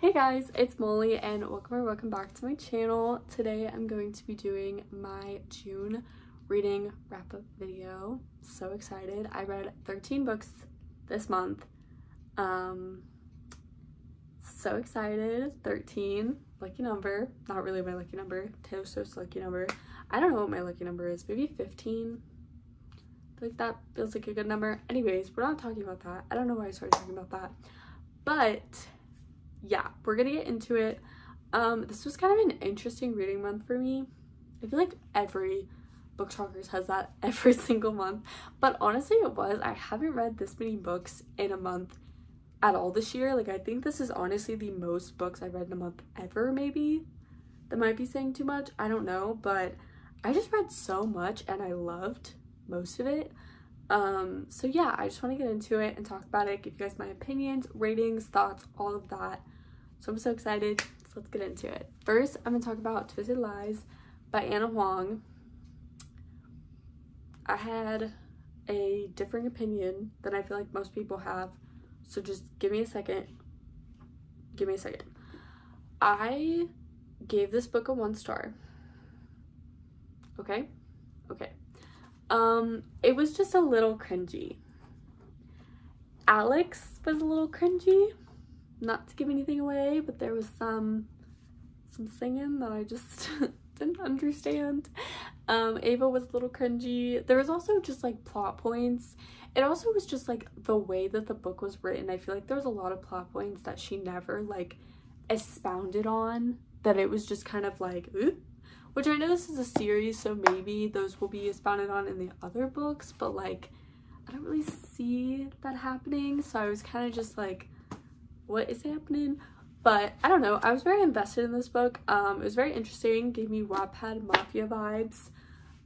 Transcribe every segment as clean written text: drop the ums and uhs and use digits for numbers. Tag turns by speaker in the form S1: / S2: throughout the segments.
S1: Hey guys, it's Molly and welcome back to my channel. Today I'm going to be doing my June reading wrap-up video. So excited. I read 13 books this month. So excited. 13, lucky number. Not really my lucky number. Taylor Swift's lucky number. I don't know what my lucky number is. Maybe 15. I feel like that feels like a good number. Anyways, we're not talking about that. I don't know why I started talking about that. But yeah, we're gonna get into it. This was kind of an interesting reading month for me. I feel like every BookTokers has that every single month, but honestly it was. I haven't read this many books in a month at all this year. Like, I think this is honestly the most books I've read in a month ever. Maybe that might be saying too much, I don't know, but I just read so much and I loved most of it. So yeah, I just want to get into it and talk about it, give you guys my opinions, ratings, thoughts, all of that. So I'm so excited. So let's get into it. First, I'm gonna talk about Twisted Lies by Ana Huang. I had a differing opinion than I feel like most people have, so just give me a second. I gave this book a 1 star. Okay. It was just a little cringy. Alex was a little cringy. Not to give anything away, but there was some singing that I just didn't understand. Ava was a little cringy. There was also just like plot points. It also was just like the way that the book was written. I feel like there was a lot of plot points that she never like expounded on, that it was just kind of like, ooh. Which I know this is a series, so maybe those will be expounded on in the other books, but like I don't really see that happening, so I was kind of just like, what is happening? But I don't know, I was very invested in this book. It was very interesting, gave me Wattpad Mafia vibes.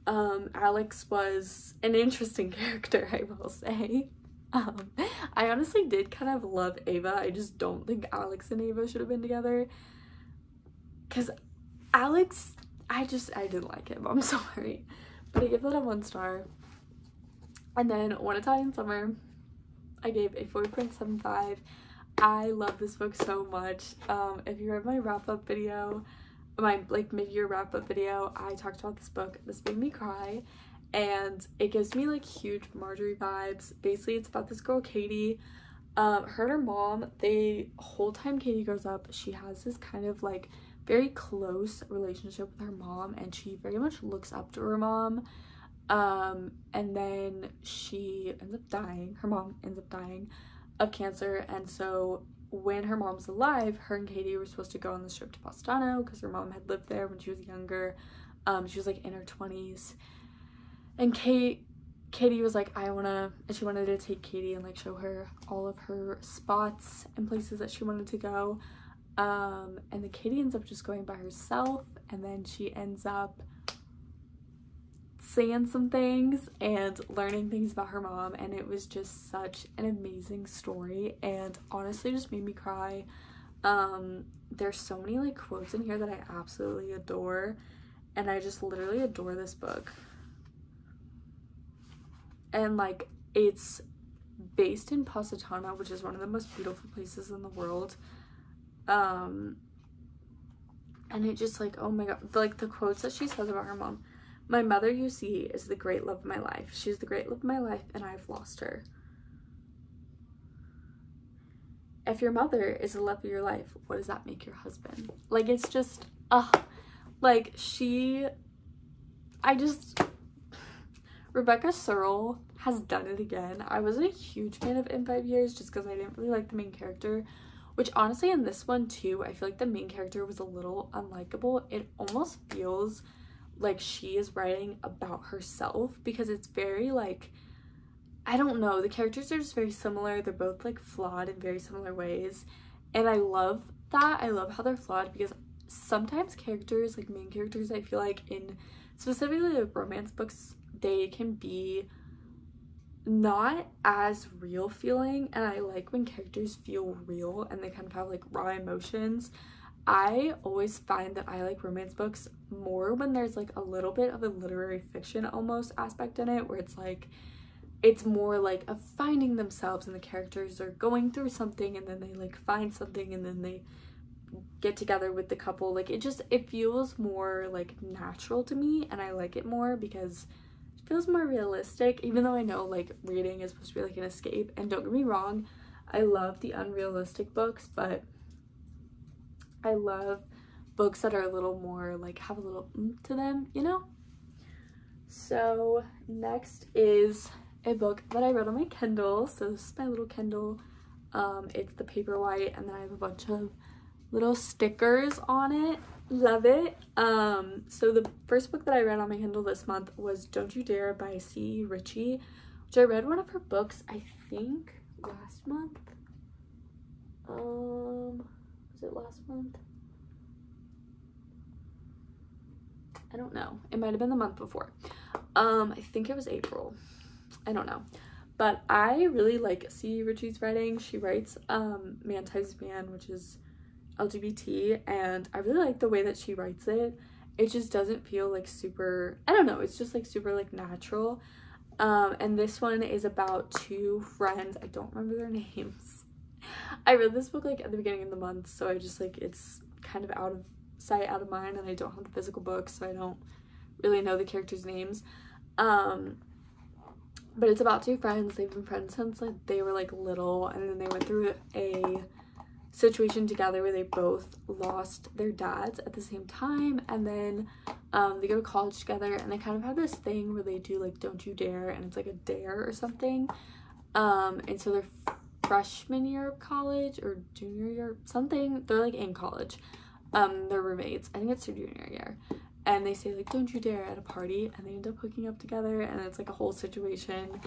S1: Alex was an interesting character, I will say. I honestly did kind of love Ava. I just don't think Alex and Ava should have been together, because Alex, I didn't like him. I'm sorry, but I gave that a 1 star. And then One Italian Summer, I gave a 4.75. I love this book so much. If you read my wrap-up video, my like mid-year wrap-up video, I talked about this book. This made me cry, and it gives me like huge Marjorie vibes. Basically, it's about this girl Katie. Her and her mom, the whole time Katie grows up, she has this kind of like very close relationship with her mom, and she very much looks up to her mom. And then she ends up dying. Her mom ends up dying of cancer, and so when her mom's alive, her and Katie were supposed to go on this trip to Positano because her mom had lived there when she was younger. She was like in her 20s, and Katie was like, and she wanted to take Katie and like show her all of her spots and places that she wanted to go. And then Katie ends up just going by herself, and then she ends up saying some things and learning things about her mom, and it was just such an amazing story, and honestly just made me cry. There's so many like quotes in here that I absolutely adore, and I just literally adore this book. And like, it's based in Positano, which is one of the most beautiful places in the world. And it just like, oh my god, like the quotes that she says about her mom. My mother, you see, is the great love of my life. She's the great love of my life, and I've lost her. If your mother is the love of your life, what does that make your husband? Like, it's just, like Rebecca Searle has done it again. I wasn't a huge fan of In 5 Years just because I didn't really like the main character, which honestly in this one too, I feel like the main character was a little unlikable. It almost feels like she is writing about herself, because it's very like, I don't know, the characters are just very similar. They're both like flawed in very similar ways, and I love that. I love how they're flawed, because sometimes characters, like main characters, I feel like in specifically like romance books, they can be not as real feeling, and I like when characters feel real and they kind of have like raw emotions. I always find that I like romance books more when there's like a little bit of a literary fiction almost aspect in it, where it's like, it's more like of finding themselves, and the characters are going through something, and then they like find something, and then they get together with the couple. Like it feels more like natural to me, and I like it more because it feels more realistic, even though I know like reading is supposed to be like an escape. And don't get me wrong, I love the unrealistic books, but I love books that are a little more like have a little to them, you know? So next is a book that I read on my Kindle. So this is my little Kindle. It's the Paperwhite, and then I have a bunch of little stickers on it. Love it. So the first book that I read on my Kindle this month was Don't You Dare by C.E. Richie, which I read one of her books, I think last month. Was it last month? I don't know. It might have been the month before. I think it was April. I don't know. But I really like C.E. Richie's writing. She writes Man Times Man, which is LGBT, and I really like the way that she writes it. It just doesn't feel like super, I don't know, it's just like super like natural. And this one is about two friends. I don't remember their names. I read this book like at the beginning of the month, so I just like, it's kind of out of sight, out of mind, and I don't have the physical book, so I don't really know the characters' names. But it's about two friends. They've been friends since like they were like little, and then they went through a situation together where they both lost their dads at the same time, and then they go to college together, and they kind of have this thing where they do like Don't You Dare, and it's like a dare or something. And so they're freshman year of college or junior year, something, they're like in college. They're roommates. I think it's their junior year. And they say like Don't You Dare at a party, and they end up hooking up together, and it's like a whole situation.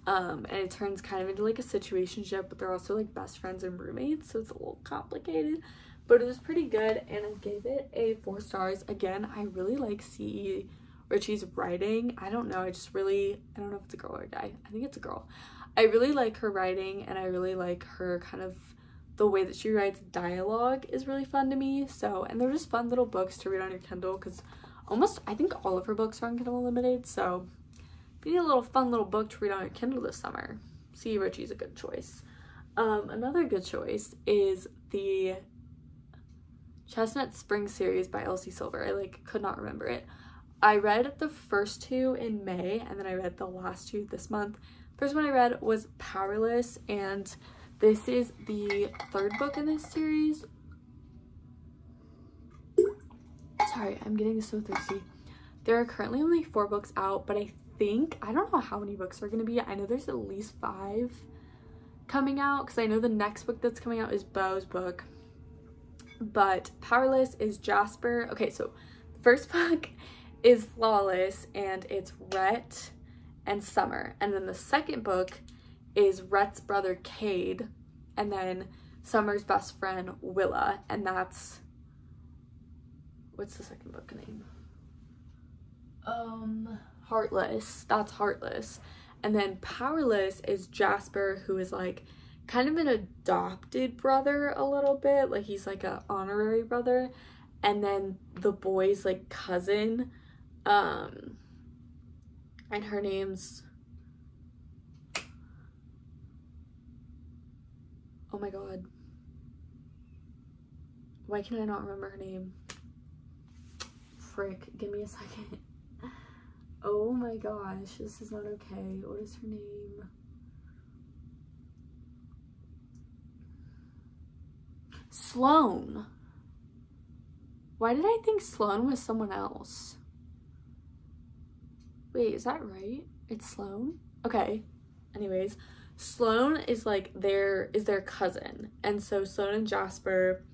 S1: And it turns kind of into like a situationship, but they're also like best friends and roommates, so it's a little complicated, but it was pretty good, and I gave it a 4 stars. Again, I really like C.E. Richie's writing. I don't know, I don't know if it's a girl or a guy. I think it's a girl. I really like her writing, and I really like her kind of the way that she writes dialogue is really fun to me. So, and they're just fun little books to read on your Kindle, because I think all of her books are on Kindle Unlimited, so if you need a little fun little book to read on your Kindle this summer, C.E. Richie's a good choice. Another good choice is the Chestnut Spring series by Elsie Silver. I like could not remember it. I read the first 2 in May, and then I read the last 2 this month. First one I read was Powerless, and this is the 3rd book in this series. Sorry, I'm getting so thirsty. There are currently only 4 books out, but I don't know how many books are going to be. I know there's at least 5 coming out, because I know the next book that's coming out is Beau's book. But Powerless is Jasper. Okay, so the first book is Flawless, and it's Rhett and Summer. And then the second book is Rhett's brother Cade, and then Summer's best friend Willa, and that's, what's the second book name? Heartless. That's Heartless. And then Powerless is Jasper, who is like kind of an adopted brother a little bit, like he's like an honorary brother, and then the boy's like cousin, and her name's, oh my god, why can I not remember her name? Frick, give me a second. Oh my gosh, this is not okay. What is her name? Sloane. Why did I think Sloane was someone else? Wait, is that right? It's Sloane? Okay. Anyways, Sloane is like their cousin. And so Sloane and Jasper,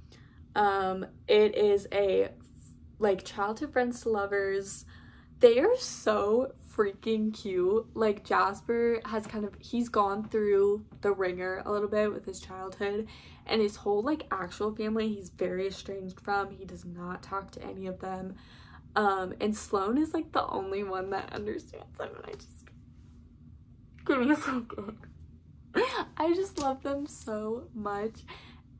S1: it is a like childhood friends to lovers. They are so freaking cute. Like Jasper has he's gone through the ringer a little bit with his childhood, and his whole like actual family he's very estranged from. He does not talk to any of them. And Sloane is like the only one that understands them, and I just, give me a second. I just love them so much.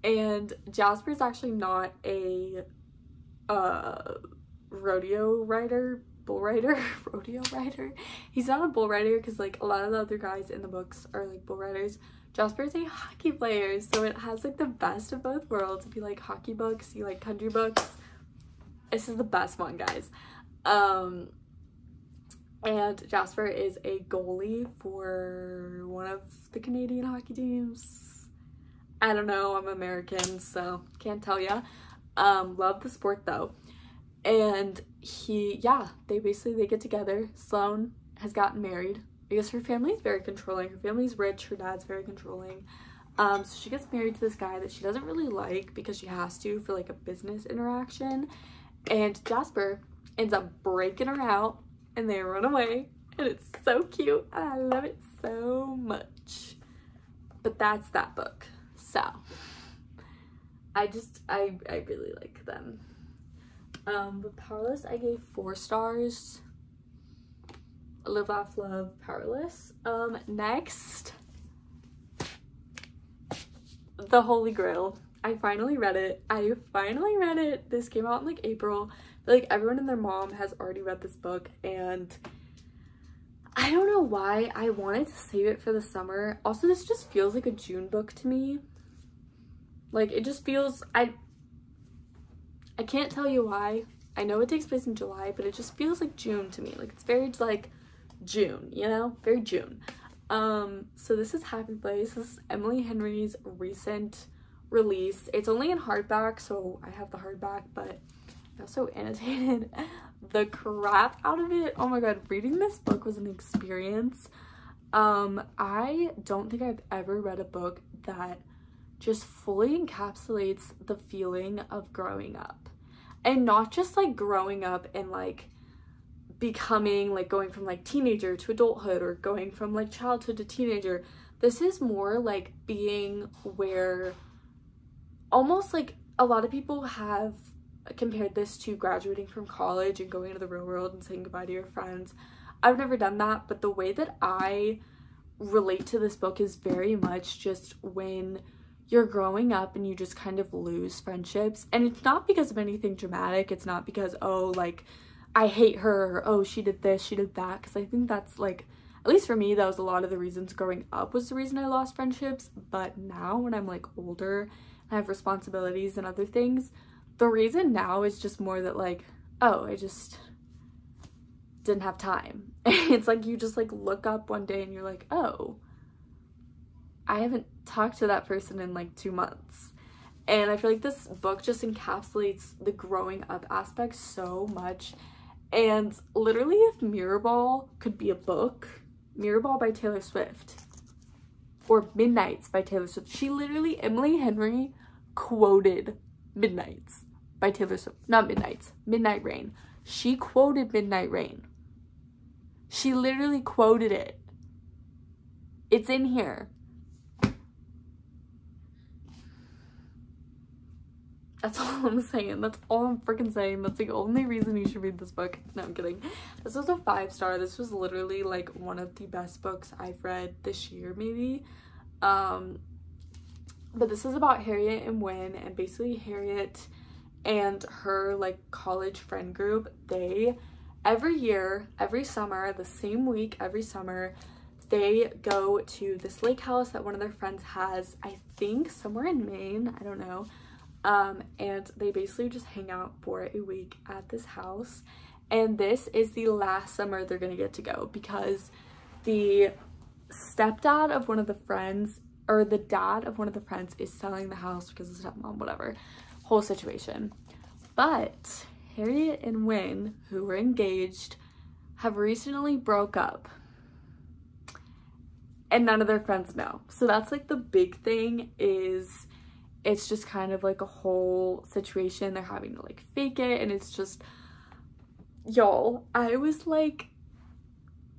S1: And Jasper's actually not a rodeo rider. He's not a bull rider, because like a lot of the other guys in the books are like bull riders. Jasper is a hockey player, so it has like the best of both worlds. If you like hockey books, you like country books, this is the best one, guys. And Jasper is a goalie for one of the Canadian hockey teams. I don't know, I'm American, so can't tell ya. Love the sport though. And they get together. Sloane has gotten married because her family is very controlling. Her family's rich, her dad's very controlling. So she gets married to this guy that she doesn't really like because she has to for like a business interaction. And Jasper ends up breaking her out and they run away. And it's so cute and I love it so much. But that's that book. So I really like them. But Powerless, I gave 4 stars. Live, Laugh, Love, Powerless. Next, The Holy Grail. I finally read it. This came out in like April. Like everyone and their mom has already read this book, and I don't know why I wanted to save it for the summer. Also, this just feels like a June book to me. Like it just feels, I can't tell you why. I know it takes place in July, but it just feels like June to me. Like it's very like June, you know, very June. So this is Happy Place. This is Emily Henry's recent release. It's only in hardback, so I have the hardback, but I also annotated the crap out of it. Oh my god, reading this book was an experience. I don't think I've ever read a book that just fully encapsulates the feeling of growing up, and not just like growing up and like becoming like going from like teenager to adulthood or going from like childhood to teenager. This is more like being where almost like a lot of people have compared this to graduating from college and going into the real world and saying goodbye to your friends. I've never done that, but the way that I relate to this book is very much just when you're growing up and you just kind of lose friendships. And it's not because of anything dramatic. It's not because, oh, like, I hate her, or oh, she did this, she did that. Because I think that's like, at least for me, that was a lot of the reasons growing up was the reason I lost friendships. But now when I'm like older and I have responsibilities and other things, the reason now is just more that like, oh, I just didn't have time. It's like you just like look up one day and you're like, oh, I haven't talked to that person in like 2 months. And I feel like this book just encapsulates the growing up aspect so much. And literally, if Mirrorball could be a book, Mirrorball by Taylor Swift or Midnights by Taylor Swift. She literally, Emily Henry quoted Midnights by Taylor Swift. Not Midnights, Midnight Rain. She quoted Midnight Rain. She literally quoted it. It's in here. That's all I'm saying. That's all I'm freaking saying. That's the only reason you should read this book. No, I'm kidding. This was a 5-star. This was literally like one of the best books I've read this year, maybe. But this is about Harriet and Wynne, and basically Harriet and her like college friend group, they every year, every summer, the same week, every summer, they go to this lake house that one of their friends has, I think somewhere in Maine, I don't know. And they basically just hang out for a week at this house. And this is the last summer they're gonna get to go because the stepdad of one of the friends, or the dad of one of the friends, is selling the house because of the stepmom, whatever, whole situation. But Harriet and Wynne, who were engaged, have recently broke up. And none of their friends know. So that's like the big thing, is it's just kind of like a whole situation. They're having to like fake it, and it's just, y'all, I was like,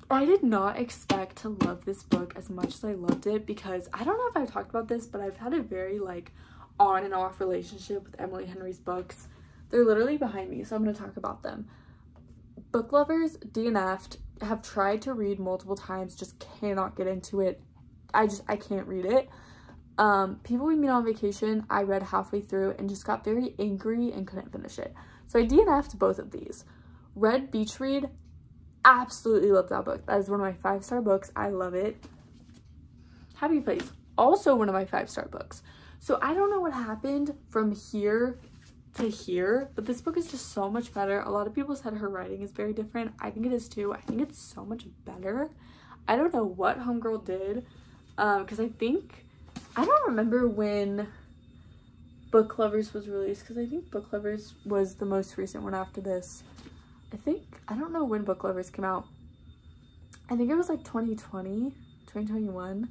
S1: I did not expect to love this book as much as I loved it, because I don't know if I've talked about this, but I've had a very like on and off relationship with Emily Henry's books. They're literally behind me, so I'm going to talk about them. Book lovers, DNF'd, have tried to read multiple times, just cannot get into it. I can't read it. People We Meet on Vacation, I read halfway through and just got very angry and couldn't finish it. So I DNF'd both of these. Read Beach Read, absolutely love that book. That is one of my 5-star books. I love it. Happy Place, also one of my 5-star books. So I don't know what happened from here to here, but this book is just so much better. A lot of people said her writing is very different. I think it is too. I think it's so much better. I don't know what Homegirl did, because I don't remember when Book Lovers was released, because I think Book Lovers was the most recent one after this. I don't know when Book Lovers came out. I think it was like 2020, 2021.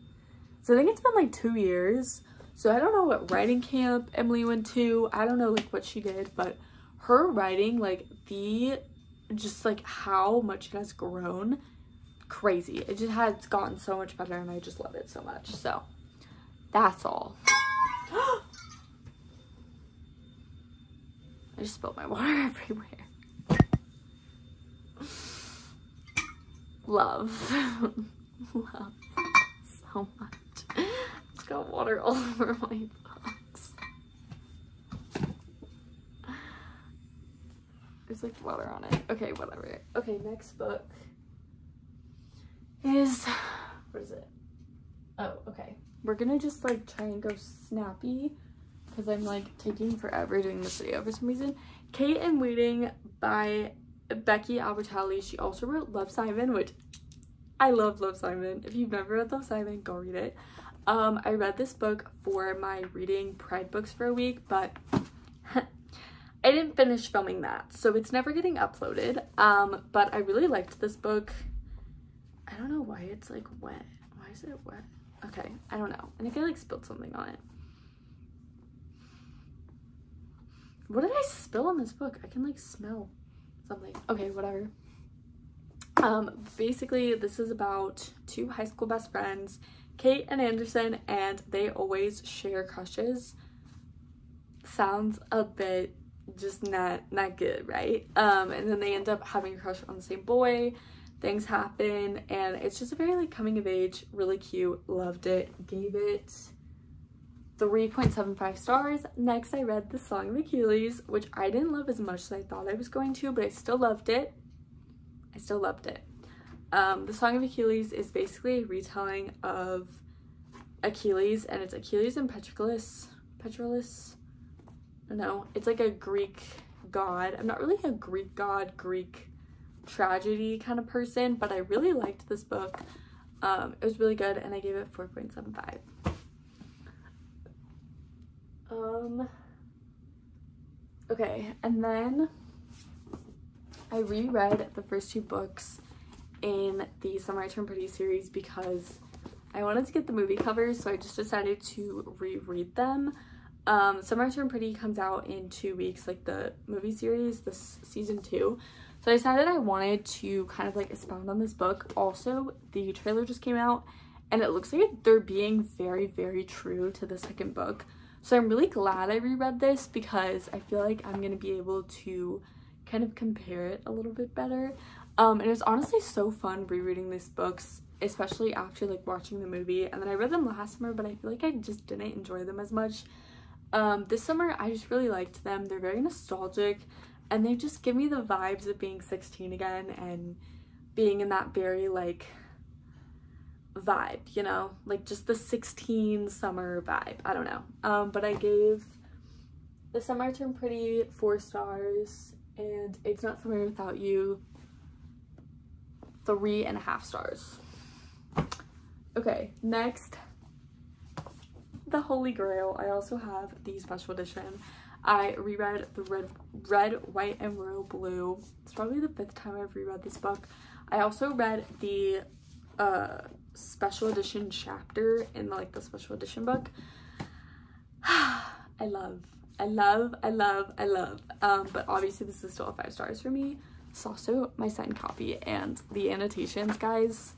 S1: So I think it's been like 2 years. So I don't know what writing camp Emily went to. I don't know like what she did, but her writing, like just like how much it has grown, crazy. It just has gotten so much better and I just love it so much. So that's all. I just spilled my water everywhere. Love. Love so much. It's got water all over my books. There's like water on it. Okay, whatever. Okay, next book is, what is it? Oh, okay. We're gonna just like try and go snappy because I'm like taking forever doing this video for some reason. Kate in Waiting by Becky Albertalli. She also wrote Love, Simon, which I love Love, Simon. If you've never read Love, Simon, go read it. I read this book for my reading Pride books for a week, but I didn't finish filming that, so it's never getting uploaded. But I really liked this book. I don't know why it's like wet. Why is it wet? Okay, I don't know. I think I like spilled something on it. What did I spill on this book? I can like smell something. Okay, whatever. Basically this is about 2 high school best friends, Kate and Anderson, and they always share crushes. Sounds a bit just not good, right? And then they end up having a crush on the same boy. Things happen and it's just a very like coming of age, really cute. Loved it. Gave it 3.75 stars. Next I read The Song of Achilles, which I didn't love as much as I thought I was going to, but I still loved it. The Song of Achilles is basically a retelling of Achilles, and it's Achilles and Patroclus. No, it's like a Greek god. I'm not really a Greek god, Greek tragedy kind of person, but I really liked this book. It was really good and I gave it 4.75. Okay, and then I reread the first 2 books in the Summer I Turned Pretty series because I wanted to get the movie covers, so I just decided to reread them. Summer I Turned Pretty comes out in 2 weeks, like the movie series, this season 2. So I decided I wanted to kind of like expound on this book. Also, the trailer just came out and it looks like they're being very, very true to the second book. So I'm really glad I reread this because I feel like I'm gonna be able to kind of compare it a little bit better. And it was honestly so fun rereading these books, especially after like watching the movie. And then I read them last summer, but I feel like I just didn't enjoy them as much. This summer I just really liked them. They're very nostalgic and they just give me the vibes of being 16 again and being in that very like vibe, you know, like just the 16 summer vibe. I don't know. But I gave The Summer I Turned Pretty 4 stars and It's Not Summer Without You 3.5 stars. Okay, next, The Holy Grail. I also have the special edition. I reread the red, white, and royal blue. It's probably the 5th time I've reread this book. I also read the special edition chapter in like the special edition book. I love. But obviously this is still a 5 stars for me. It's also my signed copy and the annotations, guys.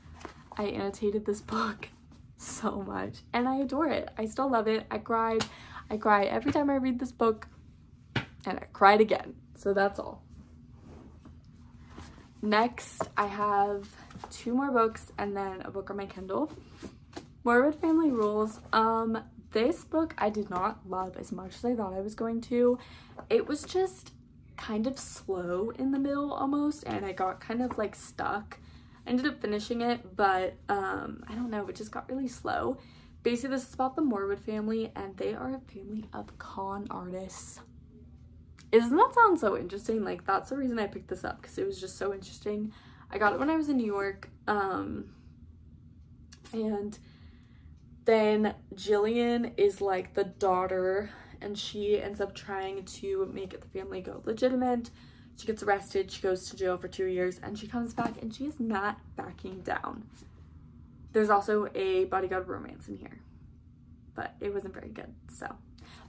S1: I annotated this book so much and I adore it. I still love it. I cry every time I read this book and I cried again. So that's all. Next, I have 2 more books and then a book on my Kindle. Morbid Family Rules. This book I did not love as much as I thought I was going to. It was just kind of slow in the middle almost, and I got kind of like stuck. I ended up finishing it, but I don't know, it just got really slow. basically this is about the Morwood family, and they are a family of con artists. Doesn't that sound so interesting? Like, that's the reason I picked this up, because it was just so interesting. I got it when I was in New York, and then Jillian is like the daughter, and she ends up trying to make the family go legitimate. She gets arrested, she goes to jail for 2 years, and she comes back, and she is not backing down. There's also a bodyguard romance in here, but it wasn't very good, so.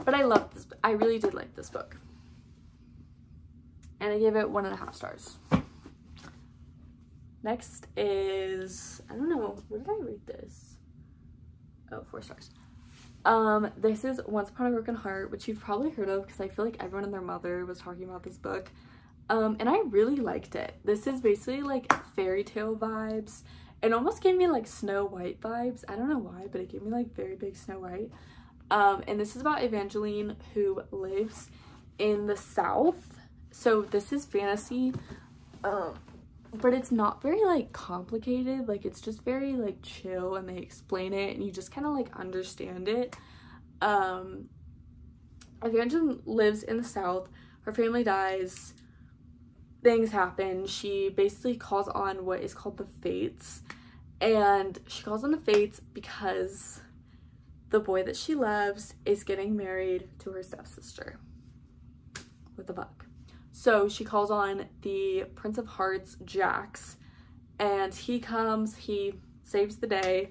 S1: But I loved this, I really did like this book. And I gave it 1.5 stars. Next is, I don't know, what did I rate this? Oh, 4 stars. This is Once Upon a Broken Heart, which you've probably heard of because I feel like everyone and their mother was talking about this book. And I really liked it. This is basically like fairy tale vibes. It almost gave me like Snow White vibes. I don't know why, but it gave me like very big Snow White. And this is about Evangeline, who lives in the South. So this is fantasy, but it's not very like complicated. Like, it's just very like chill, and they explain it and you just kind of like understand it. Evangeline lives in the South. Her family dies. Things happen. She basically calls on what is called the Fates, and she calls on the Fates because the boy that she loves is getting married to her stepsister with a bug. So she calls on the Prince of Hearts, Jax, and he comes, he saves the day,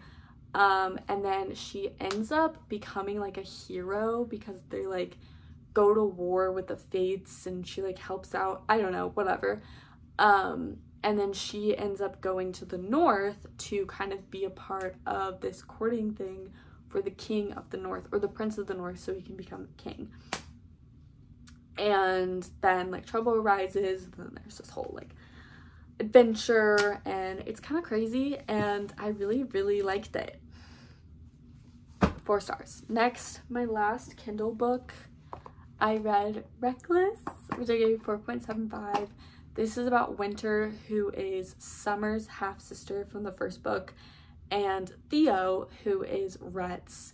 S1: and then she ends up becoming like a hero because they like go to war with the Fates, and she like helps out, I don't know, whatever. And then she ends up going to the North to kind of be a part of this courting thing for the King of the North, or the Prince of the North, so he can become king. And then like trouble arises, and then there's this whole like adventure, and it's kind of crazy, and I really, really liked it. 4 stars. Next, my last Kindle book, I read Reckless, which I gave 4.75. This is about Winter, who is Summer's half-sister from the first book, and Theo, who is Rhett's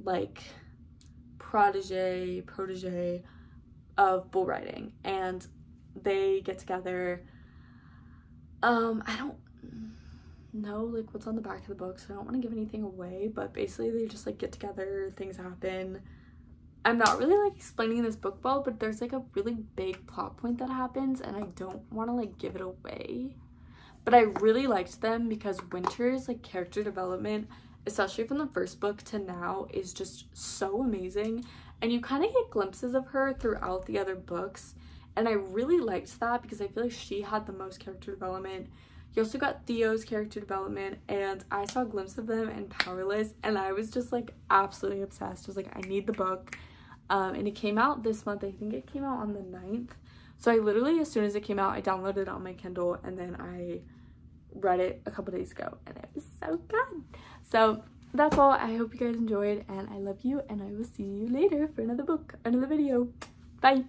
S1: like protege of bull riding, and they get together. I don't know like what's on the back of the book, so I don't want to give anything away, but basically they just like get together, things happen. I'm not really like explaining this book well, but there's like a really big plot point that happens, and I don't want to like give it away. But I really liked them because Winter's like character development, especially from the first book to now, is just so amazing. And you kind of get glimpses of her throughout the other books. And I really liked that because I feel like she had the most character development. You also got Theo's character development, and I saw a glimpse of them in Powerless, and I was just like absolutely obsessed. I was like, I need the book. And it came out this month. I think it came out on the 9th. So I literally, as soon as it came out, I downloaded it on my Kindle, and then I read it a couple days ago, and it was so good. So that's all. I hope you guys enjoyed, and I love you, and I will see you later for another book, another video. Bye.